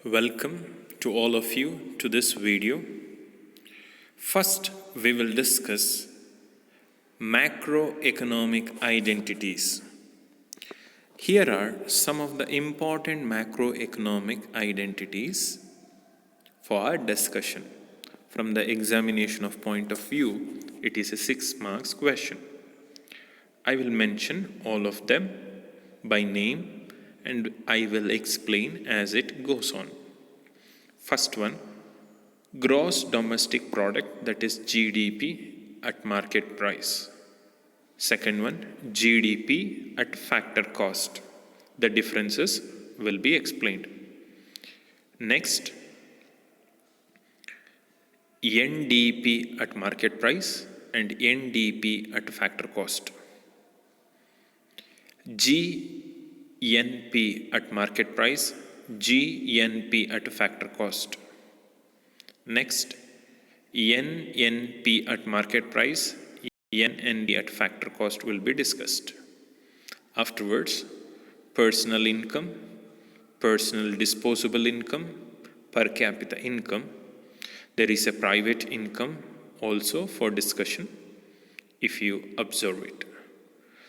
Welcome to all of you to this video. First, we will discuss macroeconomic identities. Here are some of the important macroeconomic identities for our discussion. From the examination of point of view, it is a 6 marks question. I will mention all of them by name and I will explain as it goes on. First one, gross domestic product, that is GDP at market price. Second one, GDP at factor cost. The differences will be explained. Next, NDP at market price and NDP at factor cost. GNP at market price, GNP at factor cost. Next, NNP at market price, NNP at factor cost will be discussed. Afterwards, personal income, personal disposable income, per capita income. There is a private income also for discussion if you observe it.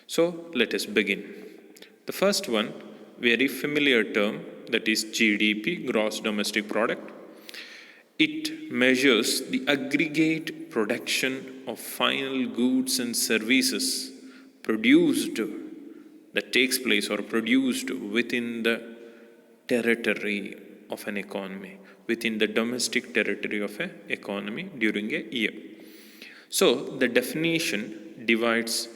So let us begin. The first one, very familiar term, that is GDP, gross domestic product. It measures the aggregate production of final goods and services produced, that takes place or produced within the territory of an economy, within the domestic territory of an economy during a year. So the definition divides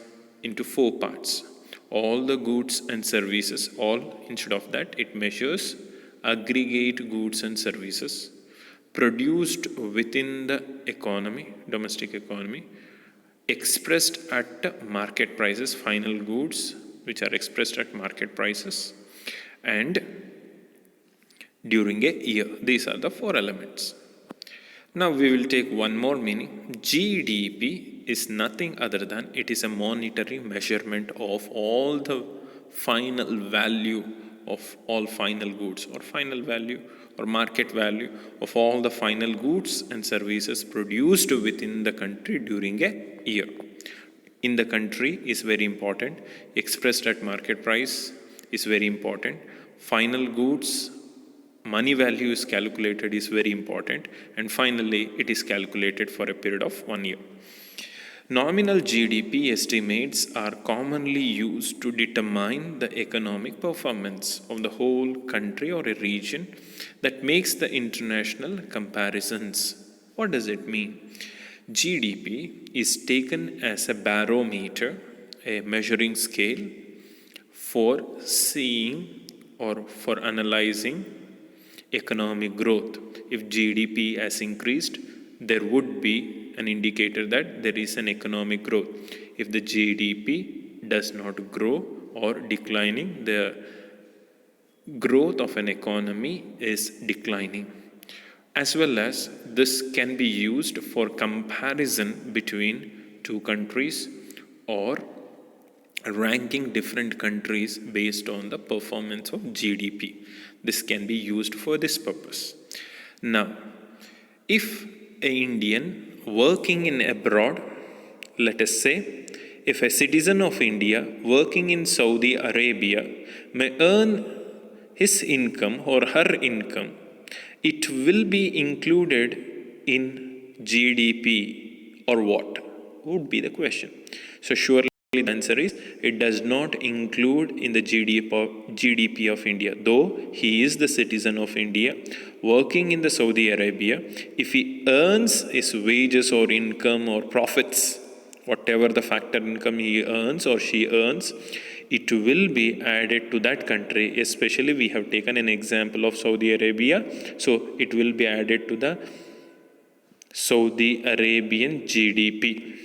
into 4 parts. All the goods and services, instead of that, it measures aggregate goods and services produced within the economy, domestic economy, expressed at market prices, final goods which are expressed at market prices, and during a year. These are the 4 elements. Now we will take one more meaning. GDP is nothing other than it is a monetary measurement of all the final value of all final goods, or final value or market value of all the final goods and services produced within the country during a year. In the country is very important, expressed at market price is very important, final goods, money value is calculated is very important, and finally it is calculated for a period of 1 year. Nominal GDP estimates are commonly used to determine the economic performance of the whole country or a region that makes the international comparisons. What does it mean? GDP is taken as a barometer, a measuring scale for seeing or for analyzing economic growth. If GDP has increased, there would be an indicator that there is an economic growth. If the GDP does not grow or declining, the growth of an economy is declining. As well as this can be used for comparison between 2 countries or ranking different countries based on the performance of GDP. This can be used for this purpose. Now, if an Indian working in abroad, let us say, if a citizen of India working in Saudi Arabia may earn his income or her income, it will be included in GDP or what? Would be the question. So surely the answer is it does not include in the GDP of India. Though he is the citizen of India working in the Saudi Arabia, if he earns his wages or income or profits, whatever the factor income he earns or she earns, it will be added to that country. Especially we have taken an example of Saudi Arabia, so it will be added to the Saudi Arabian GDP.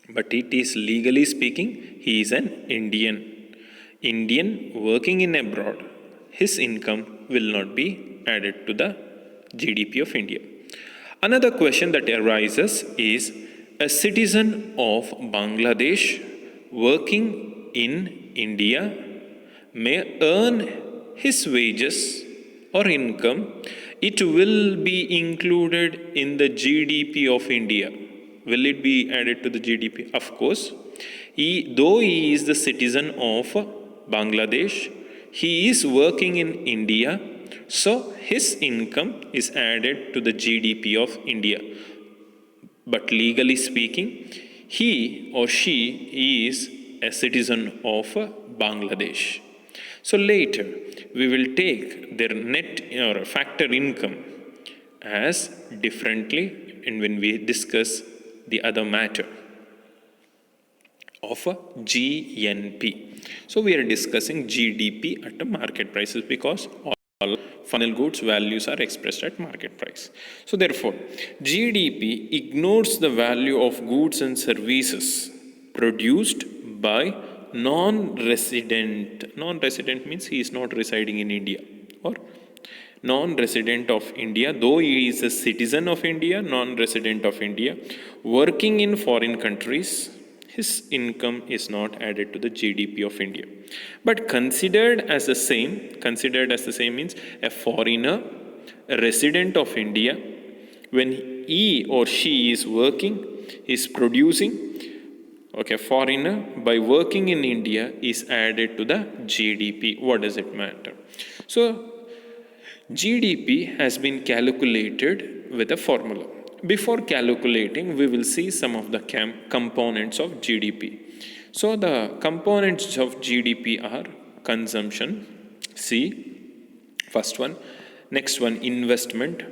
But it is legally speaking, he is an Indian working in abroad. His income will not be added to the GDP of India. Another question that arises is, a citizen of Bangladesh working in India may earn his wages or income, it will be included in the GDP of India. Will it be added to the GDP? Of course. Though he is the citizen of Bangladesh, he is working in India, so his income is added to the GDP of India. But legally speaking, he or she is a citizen of Bangladesh. So later, we will take their net or factor income as differently and when we discuss the other matter of a GNP. So we are discussing GDP at the market prices because all final goods values are expressed at market price. So therefore, GDP ignores the value of goods and services produced by non-resident. Non-resident means he is not residing in India, or non-resident of India, though he is a citizen of India, non-resident of India, working in foreign countries, his income is not added to the GDP of India. But considered as the same means a foreigner, a resident of India, when he or she is working, is producing, okay, foreigner by working in India is added to the GDP. What does it matter? So GDP has been calculated with a formula. Before calculating, we will see some of the components of GDP. So the components of GDP are consumption, C, first one. Next one, investment,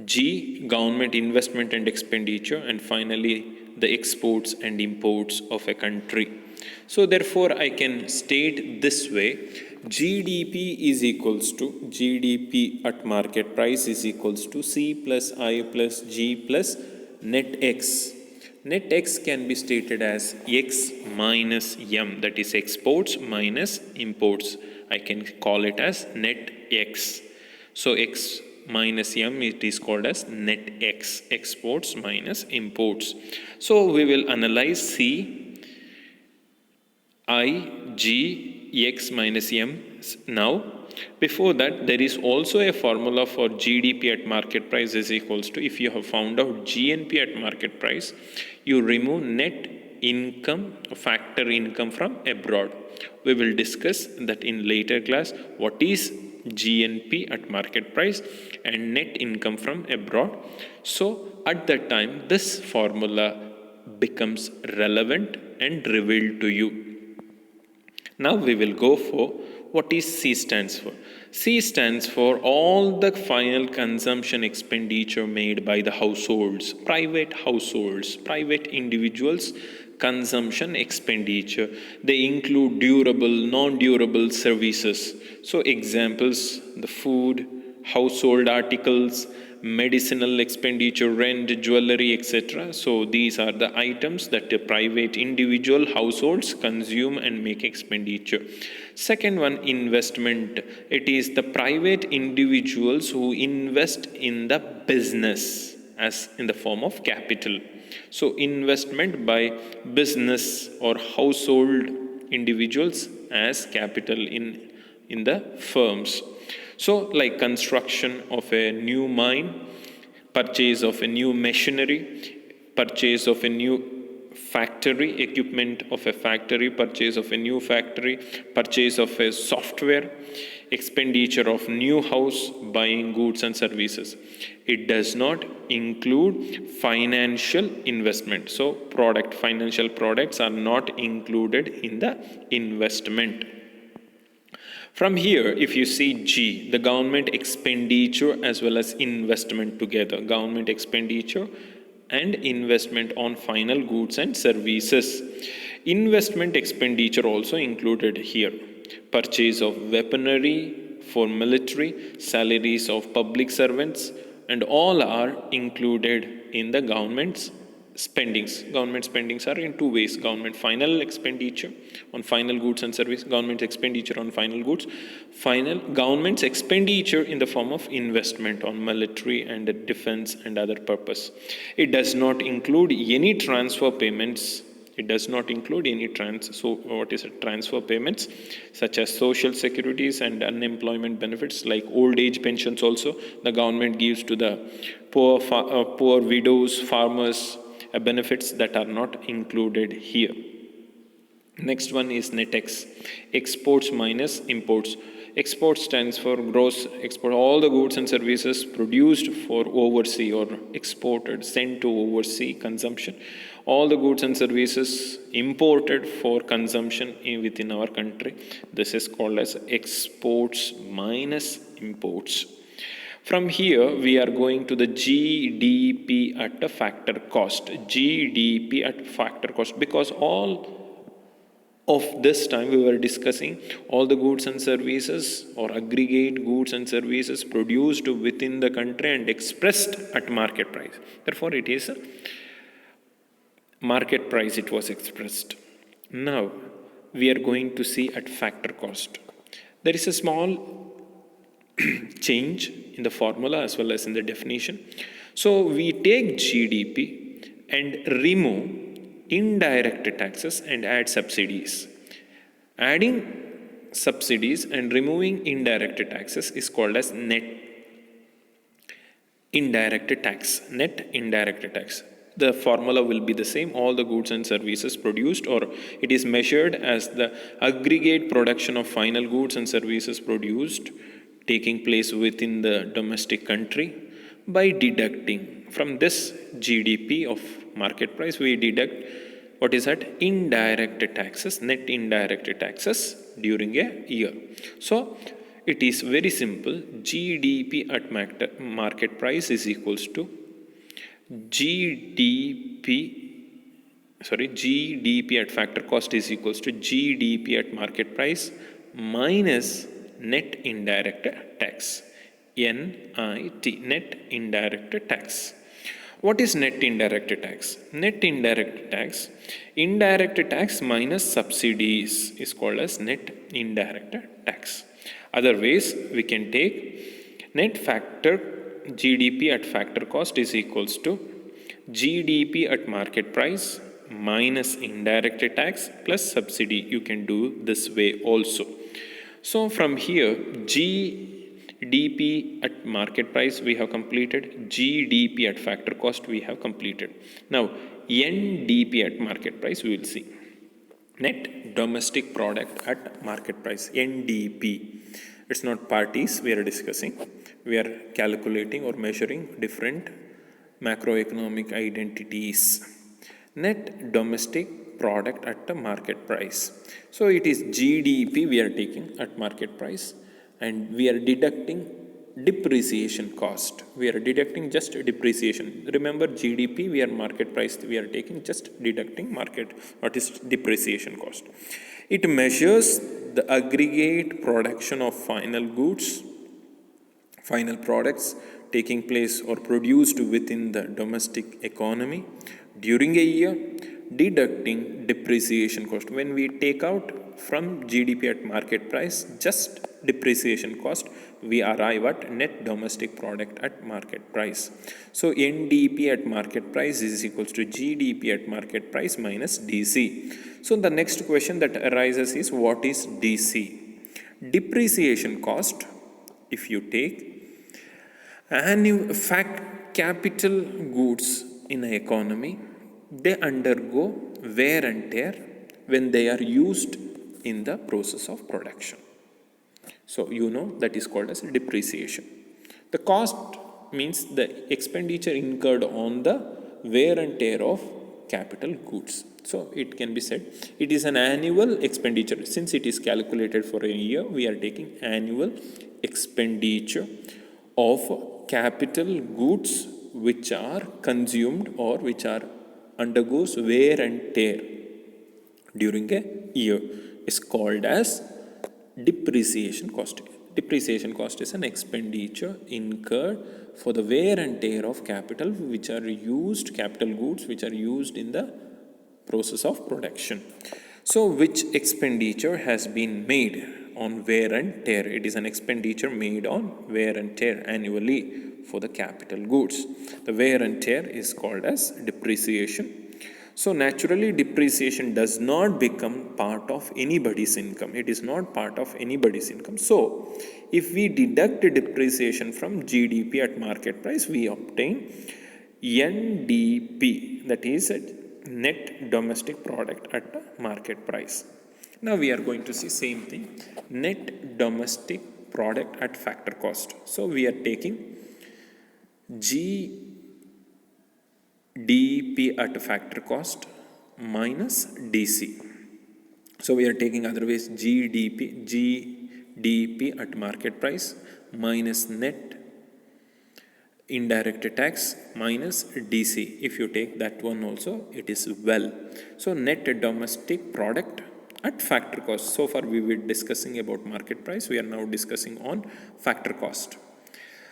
G, government investment and expenditure, and finally the exports and imports of a country. So therefore, I can state this way: GDP is equals to GDP at market price is equals to C plus I plus G plus net X. Net X can be stated as X minus M, that is exports minus imports. I can call it as net X. So X minus M, it is called as net X, exports minus imports. So we will analyze C, I, G, X minus M now. Before that, there is also a formula for GDP at market price is equals to, if you have found out GNP at market price, you remove net income, factor income from abroad. We will discuss that in later class, what is GNP at market price and net income from abroad. So at that time, this formula becomes relevant and revealed to you. Now we will go for what is C stands for. C stands for all the final consumption expenditure made by the households, private individuals, consumption expenditure. They include durable, non-durable services. So examples, the food, household articles, medicinal expenditure, rent, jewelry, etc. So these are the items that the private individual households consume and make expenditure. Second one, investment. It is the private individuals who invest in the business as in the form of capital. So investment by business or household individuals as capital in the firms. So like construction of a new mine, purchase of a new machinery, purchase of a new factory, equipment of a factory, purchase of a new factory, purchase of a software, expenditure of new house, buying goods and services. It does not include financial investment. So financial products are not included in the investment. From here, if you see G, the government expenditure as well as investment together, government expenditure and investment on final goods and services. Investment expenditure also included here. Purchase of weaponry for military, salaries of public servants, and all are included in the government's spendings. Government spendings are in two ways: government final expenditure on final goods and service, government expenditure on final goods, government's expenditure in the form of investment on military and defense and other purpose. It does not include any transfer payments It does not include any transfer payments such as social securities and unemployment benefits like old age pensions. Also, the government gives to the poor widows, farmers, benefits that are not included here. Next one is NETEX, exports minus imports. Export stands for gross export, all the goods and services produced for overseas or exported, sent to overseas consumption. All the goods and services imported for consumption within our country. This is called as exports minus imports. From here, we are going to the GDP at a factor cost. GDP at factor cost, because all of this time we were discussing all the goods and services or aggregate goods and services produced within the country and expressed at market price. Therefore, it is a market price it was expressed. Now, we are going to see at factor cost. There is a small change in the formula as well as in the definition. So, we take GDP and remove indirect taxes and add subsidies. Adding subsidies and removing indirect taxes is called as net indirect tax. Net indirect tax. The formula will be the same. All the goods and services produced, or it is measured as the aggregate production of final goods and services produced taking place within the domestic country by deducting from this GDP of market price, we deduct what is that? Indirect taxes, net indirect taxes during a year. So, it is very simple. GDP at market price is equals to GDP at factor cost is equals to GDP at market price minus net indirect tax. NIT, net indirect tax. What is net indirect tax? Net indirect tax minus subsidies is called as net indirect tax. Other ways we can take net factor GDP at factor cost is equals to GDP at market price minus indirect tax plus subsidy. You can do this way also. So from here, GDP at market price we have completed, GDP at factor cost we have completed. Now NDP at market price we will see. Net domestic product at market price, NDP. It's not parties we are discussing. We are calculating or measuring different macroeconomic identities. Net domestic product at the market price. So it is GDP we are taking at market price, and we are deducting depreciation cost. We are deducting just depreciation. Remember, GDP we are market price we are taking, just deducting market, what is depreciation cost. It measures the aggregate production of final goods, final products taking place or produced within the domestic economy during a year, deducting depreciation cost. When we take out from GDP at market price just depreciation cost, we arrive at net domestic product at market price. So NDP at market price is equals to GDP at market price minus DC. So the next question that arises is, what is DC? Depreciation cost, if you take capital goods in an economy, they undergo wear and tear when they are used in the process of production. So you know that is called as depreciation. The cost means the expenditure incurred on the wear and tear of capital goods. So it can be said it is an annual expenditure. Since it is calculated for a year, we are taking annual expenditure of capital goods which are consumed or which are undergoes wear and tear during a year is called as depreciation cost. Depreciation cost is an expenditure incurred for the wear and tear of capital which are used, capital goods which are used in the process of production. So which expenditure has been made on wear and tear? It is an expenditure made on wear and tear annually for the capital goods. The wear and tear is called as depreciation. So naturally depreciation does not become part of anybody's income. It is not part of anybody's income. So if we deduct depreciation from GDP at market price, we obtain NDP, that is net domestic product at market price. Now we are going to see same thing, net domestic product at factor cost. So we are taking GDP at factor cost minus DC. So we are taking otherwise GDP at market price minus net indirect tax minus DC. If you take that one also, it is well. So net domestic product at factor cost. So far we were discussing about market price. We are now discussing on factor cost.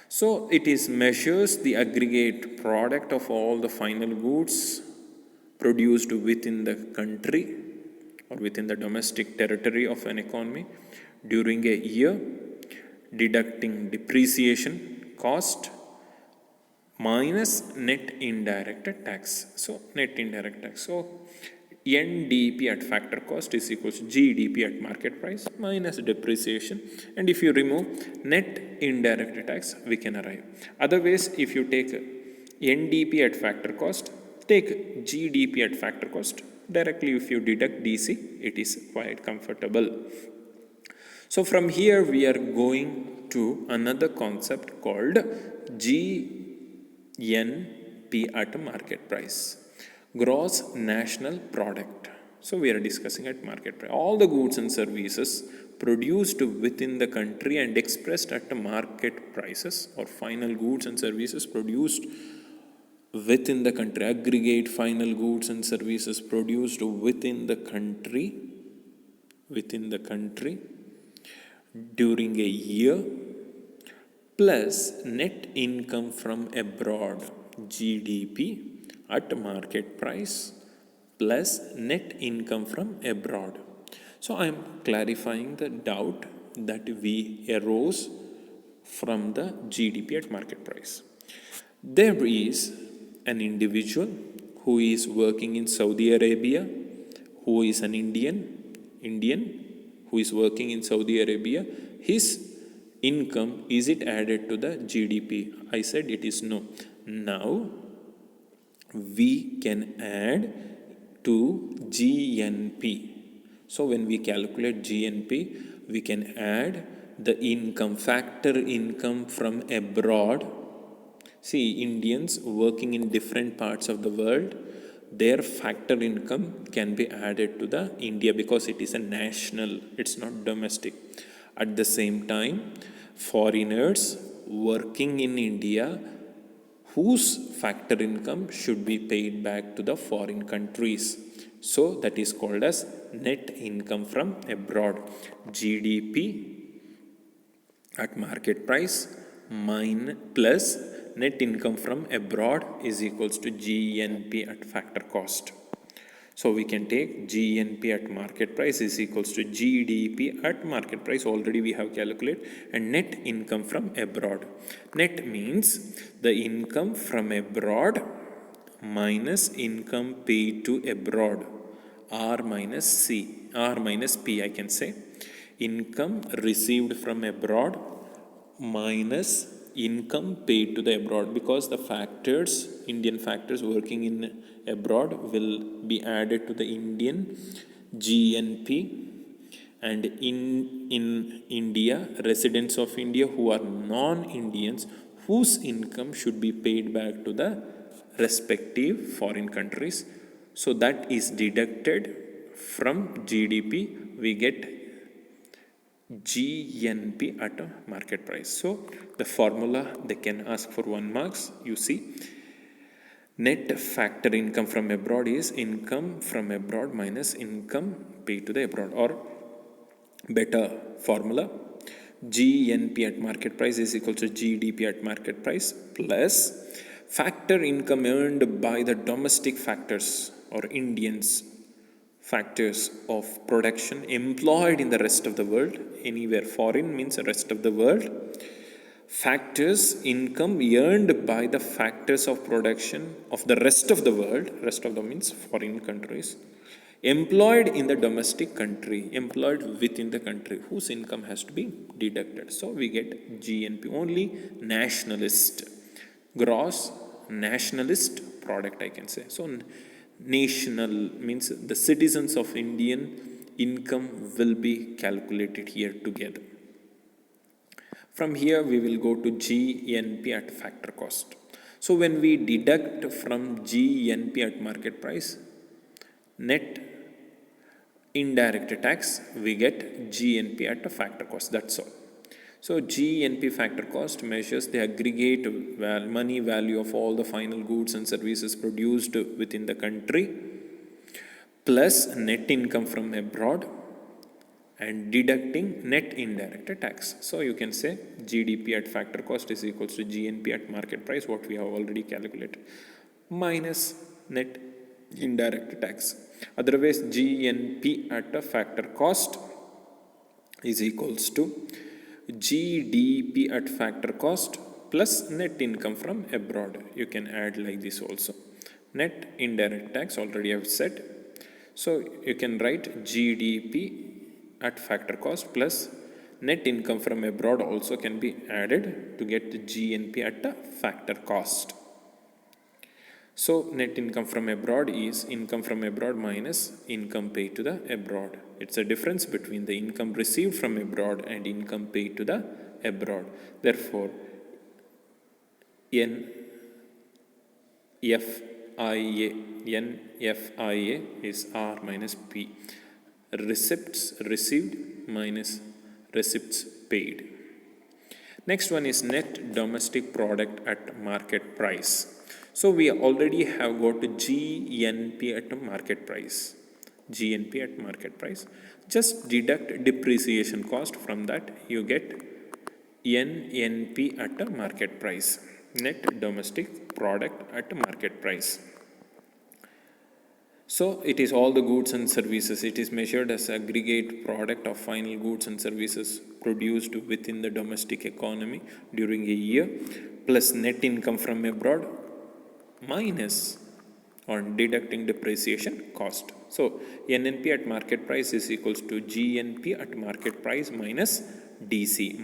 So it is measures the aggregate product of all the final goods produced within the country or within the domestic territory of an economy during a year, deducting depreciation cost minus net indirect tax. So net indirect tax. So NDP at factor cost is equals to GDP at market price minus depreciation. And if you remove net indirect tax, we can arrive. Otherwise, if you take NDP at factor cost, take GDP at factor cost. Directly, if you deduct DC, it is quite comfortable. So from here, we are going to another concept called GNP at market price. Gross national product. So we are discussing at market price. All the goods and services produced within the country and expressed at market prices, or final goods and services produced within the country, aggregate final goods and services produced within the country during a year, plus net income from abroad, GDP at market price, plus net income from abroad. So I am clarifying the doubt that we arose from the GDP at market price. There is an individual who is working in Saudi Arabia, who is an Indian who is working in Saudi Arabia. His income, is it added to the GDP? I said it is no. Now we can add to GNP. So when we calculate GNP, we can add the income, factor income from abroad. See, Indians working in different parts of the world, their factor income can be added to the India because it is a national, it's not domestic. At the same time, foreigners working in India whose factor income should be paid back to the foreign countries. So that is called as net income from abroad. GDP at market price plus net income from abroad is equals to GNP at factor cost. So we can take GNP at market price is equals to GDP at market price. Already we have calculated, and net income from abroad. Net means the income from abroad minus income paid to abroad. R minus P, I can say. Income received from abroad minus income paid to the abroad, because the factors, Indian factors working in abroad will be added to the Indian GNP, and in India, residents of India who are non-Indians, whose income should be paid back to the respective foreign countries. So that is deducted from GDP, we get GNP at a market price. So the formula they can ask for 1 marks. You see, net factor income from abroad is income from abroad minus income paid to the abroad, or better formula, GNP at market price is equal to GDP at market price plus factor income earned by the domestic factors or Indians factors of production employed in the rest of the world. Anywhere foreign means the rest of the world, factors income earned by the factors of production of the rest of the world, rest of the means foreign countries, employed in the domestic country, employed within the country, whose income has to be deducted. So we get GNP, only nationalist, gross nationalist product, I can say. So national means the citizens of Indian income will be calculated here together. From here we will go to GNP at factor cost. So when we deduct from GNP at market price, net indirect tax, we get GNP at a factor cost, that's all. So GNP factor cost measures the aggregate money value of all the final goods and services produced within the country plus net income from abroad and deducting net indirect tax. So you can say GDP at factor cost is equals to GNP at market price, what we have already calculated, minus net indirect tax. Otherwise GNP at a factor cost is equals to GDP at factor cost plus net income from abroad. You can add like this also. Net indirect tax already I have said. So you can write GDP at factor cost plus net income from abroad also can be added to get the GNP at a factor cost. So net income from abroad is income from abroad minus income paid to the abroad. It's a difference between the income received from abroad and income paid to the abroad. Therefore, NFIA is R minus P. Receipts received minus receipts paid. Next one is net domestic product at market price. So we already have got GNP at a market price. GNP at market price. Just deduct depreciation cost, from that you get NNP at a market price. Net domestic product at a market price. So it is all the goods and services. It is measured as aggregate product of final goods and services produced within the domestic economy during a year plus net income from abroad minus on deducting depreciation cost. So NNP at market price is equals to GNP at market price minus DC.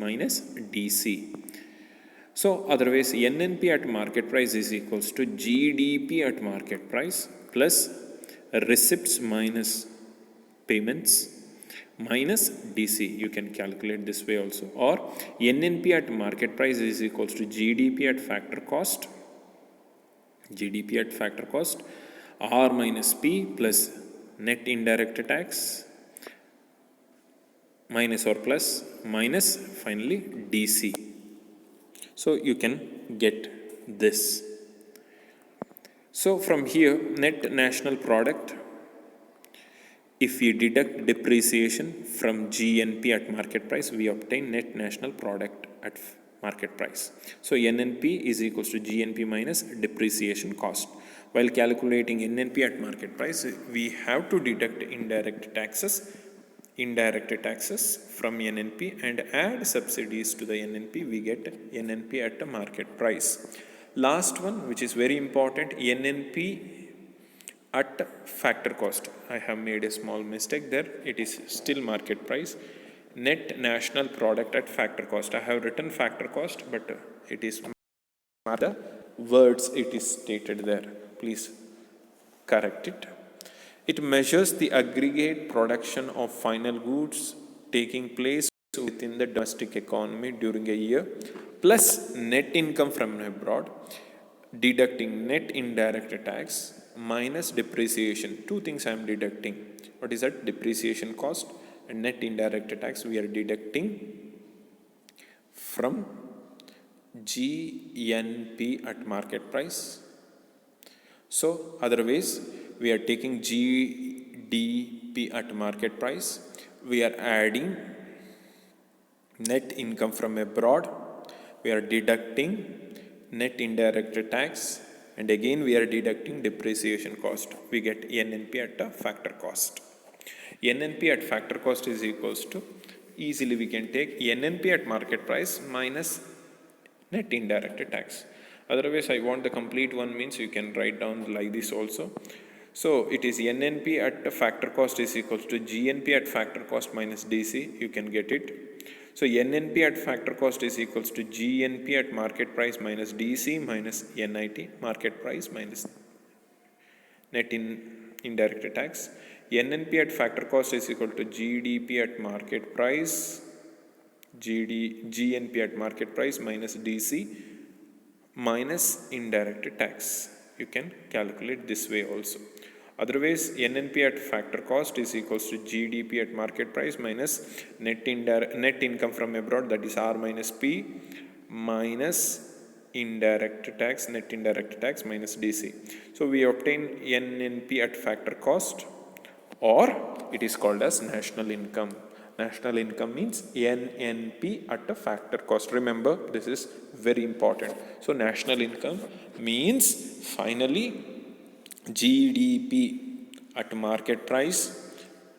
So otherwise NNP at market price is equals to GDP at market price plus receipts minus payments minus DC. You can calculate this way also. Or NNP at market price is equals to GDP at factor cost. GDP at factor cost R minus P plus net indirect tax minus or plus minus finally DC. So you can get this. So from here net national product, if we deduct depreciation from GNP at market price, we obtain net national product at market price. So NNP is equals to GNP minus depreciation cost. While calculating NNP at market price, we have to deduct indirect taxes from NNP and add subsidies to the NNP. We get NNP at a market price. Last one, which is very important, NNP at factor cost. I have made a small mistake there. It is still market price. Net national product at factor cost. I have written factor cost, but it is the words it is stated there. Please correct it. It measures the aggregate production of final goods taking place within the domestic economy during a year plus net income from abroad, deducting net indirect tax minus depreciation. Two things I am deducting. What is that? Depreciation cost and net indirect tax we are deducting from GNP at market price. So otherwise we are taking GDP at market price. We are adding net income from abroad. We are deducting net indirect tax and again we are deducting depreciation cost. We get NNP at a factor cost. NNP at factor cost is equals to, easily we can take NNP at market price minus net indirect tax. Otherwise, I want the complete one means you can write down like this also. So it is NNP at factor cost is equals to GNP at factor cost minus DC. You can get it. So NNP at factor cost is equals to GNP at market price minus DC minus NIT, market price minus net indirect tax. NNP at factor cost is equal to GDP at market price, GNP at market price minus DC minus indirect tax. You can calculate this way also. Otherwise, NNP at factor cost is equals to GDP at market price minus net income from abroad, that is R minus P, minus indirect tax, net indirect tax minus DC. So we obtain NNP at factor cost, or it is called as national income. National income means NNP at a factor cost. Remember, this is very important. So national income means finally GDP at market price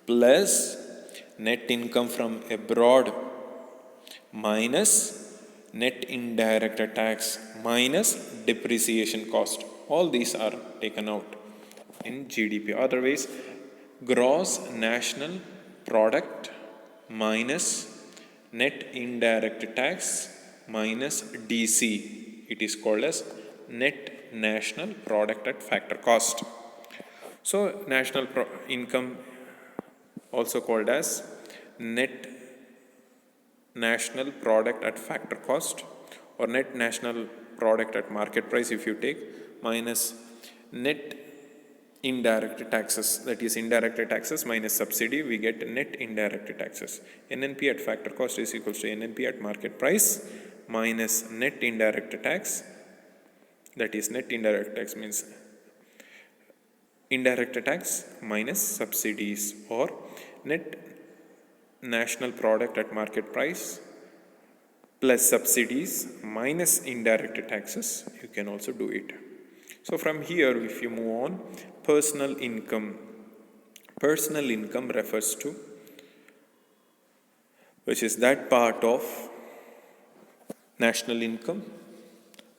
plus net income from abroad minus net indirect tax minus depreciation cost. All these are taken out in GDP. Otherwise, gross national product minus net indirect tax minus DC. It is called as net national product at factor cost. So national income also called as net national product at factor cost, or net national product at market price if you take, minus net indirect taxes, that is indirect taxes minus subsidy, we get net indirect taxes. NNP at factor cost is equals to NNP at market price minus net indirect tax, that is net indirect tax means indirect tax minus subsidies, or net national product at market price plus subsidies minus indirect taxes. You can also do it. So from here, if you move on, personal income. Personal income refers to, which is that part of national income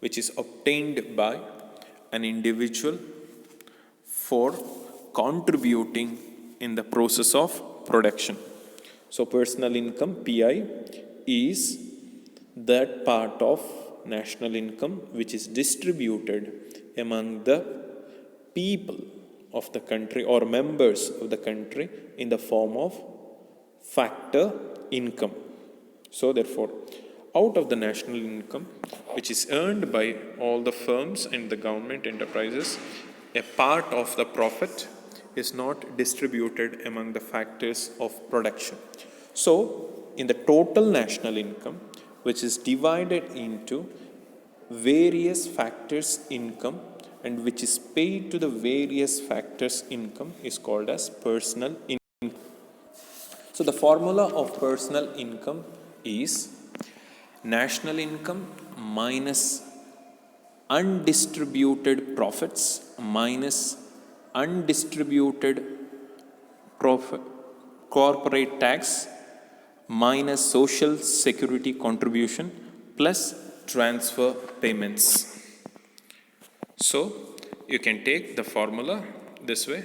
which is obtained by an individual for contributing in the process of production. So personal income, PI, is that part of national income which is distributed among the people of the country or members of the country in the form of factor income. So therefore, out of the national income which is earned by all the firms and the government enterprises, a part of the profit is not distributed among the factors of production. So in the total national income, which is divided into various factors income and which is paid to the various factors income, is called as personal income. So the formula of personal income is national income minus undistributed profits minus undistributed profit, corporate tax minus social security contribution plus transfer payments. So you can take the formula this way.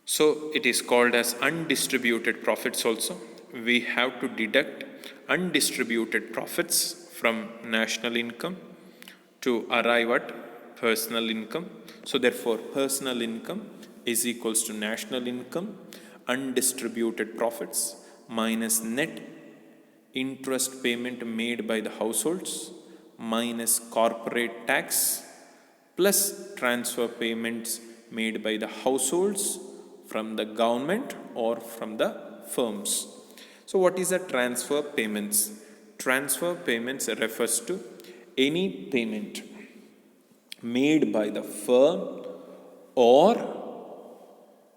So it is called as undistributed profits also. We have to deduct undistributed profits from national income to arrive at personal income. So therefore, personal income is equals to national income undistributed profits minus net interest payment made by the households minus corporate tax plus transfer payments made by the households from the government or from the firms. So what is the transfer payments? Transfer payments refers to any payment made by the firm or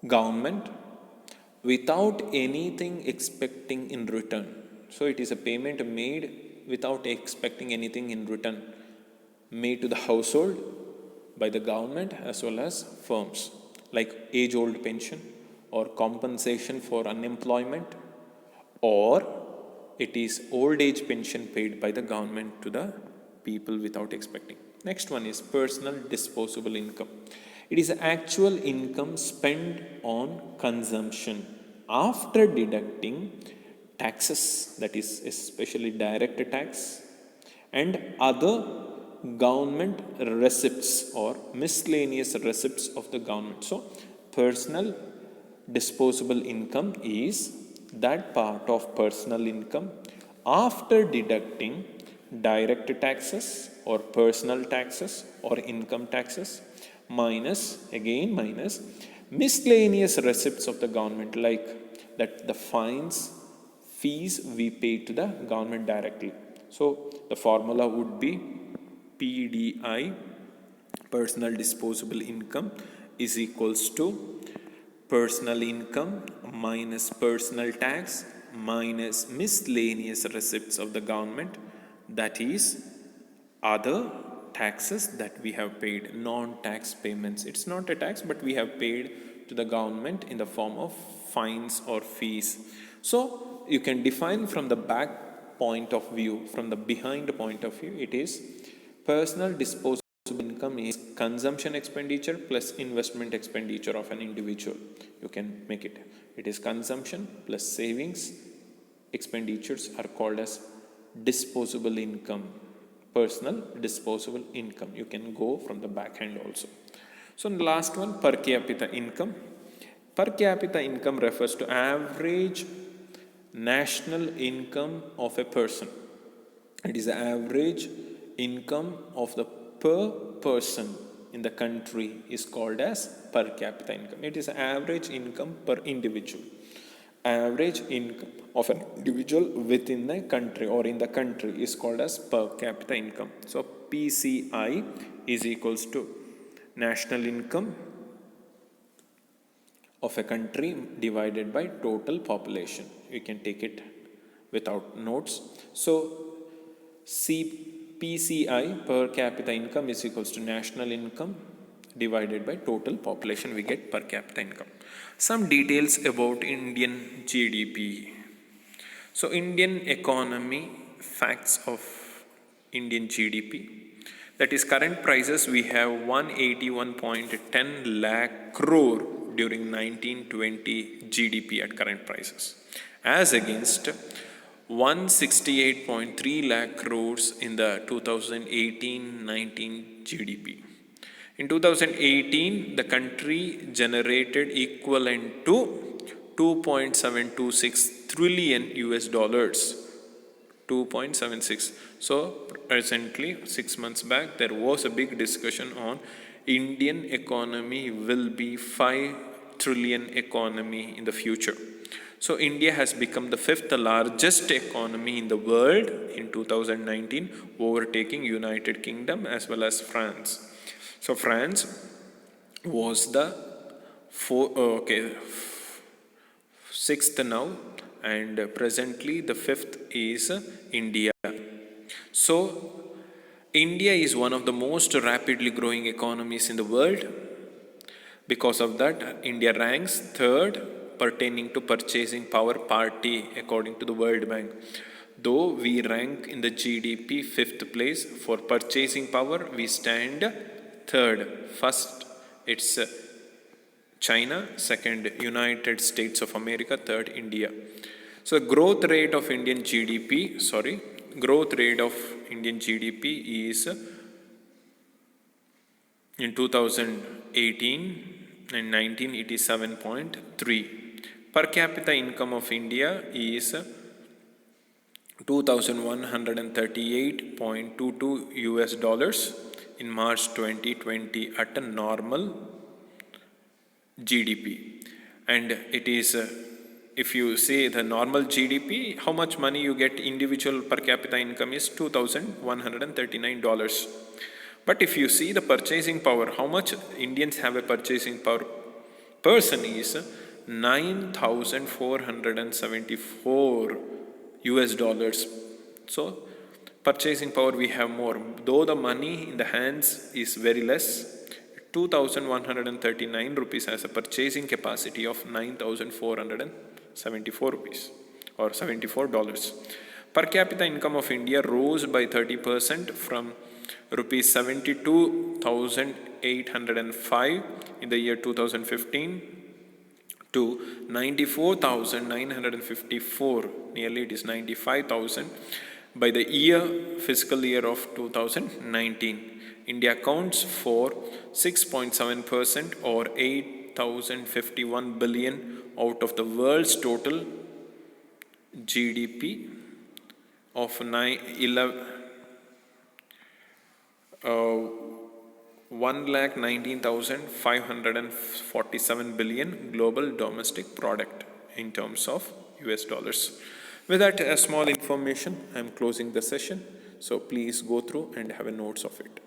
government without anything expecting in return. So it is a payment made without expecting anything in return, made to the household by the government as well as firms, like age-old pension or compensation for unemployment or it is old age pension paid by the government to the people without expecting. Next one is personal disposable income. It is actual income spent on consumption after deducting taxes, that is especially direct tax, and other government receipts or miscellaneous receipts of the government. So personal disposable income is that part of personal income after deducting direct taxes or personal taxes or income taxes minus miscellaneous receipts of the government, like that the fines, fees we pay to the government directly. So the formula would be PDI, personal disposable income, is equals to personal income minus personal tax minus miscellaneous receipts of the government, that is other taxes that we have paid, non-tax payments. It's not a tax, but we have paid to the government in the form of fines or fees. So you can define from the back point of view, from the behind point of view, it is personal disposable income is consumption expenditure plus investment expenditure of an individual. You can make it. It is consumption plus savings expenditures are called as disposable income. Personal disposable income. You can go from the back end also. So the last one, per capita income. Per capita income refers to average national income of a person. It is the average income of the per person in the country is called as per capita income. It is average income per individual. Average income of an individual within the country or in the country is called as per capita income. So PCI is equals to national income of a country divided by total population. You can take it without notes. So PCI, per capita income, is equals to national income divided by total population. We get per capita income. Some details about Indian GDP. So Indian economy, facts of Indian GDP. That is current prices, we have 181.10 lakh crore during 1920 GDP at current prices, as against 168.3 lakh crores in the 2018-19 GDP. In 2018, the country generated equivalent to 2.726 trillion US dollars. 2.76. So presently, 6 months back, there was a big discussion on Indian economy will be 5 trillion economy in the future. So India has become the 5th largest economy in the world in 2019, overtaking United Kingdom as well as France. So France was the 6th now, and presently the 5th is India. So India is one of the most rapidly growing economies in the world. Because of that, India ranks 3rd pertaining to purchasing power parity according to the World Bank. Though we rank in the GDP 5th place, for purchasing power we stand 3rd. First it's China, 2nd United States of America, 3rd India. So growth rate of Indian GDP is in 2018 and 19 it is 7.3. Per capita income of India is 2,138.22 US dollars in March 2020 at a normal GDP. And it is, if you say the normal GDP, how much money you get individual per capita income is $2,139. But if you see the purchasing power, how much Indians have a purchasing power person is 9,474 US dollars. So purchasing power we have more. Though the money in the hands is very less, 2,139 rupees has a purchasing capacity of 9,474 rupees or $74. Per capita income of India rose by 30% from rupees 72,805 in the year 2015 to 94,954, nearly it is 95,000 by the fiscal year of 2019. India accounts for 6.7% or 8,051 billion out of the world's total GDP of 1,19,547 billion global domestic product in terms of US dollars. With that small information, I am closing the session. So please go through and have a notes of it.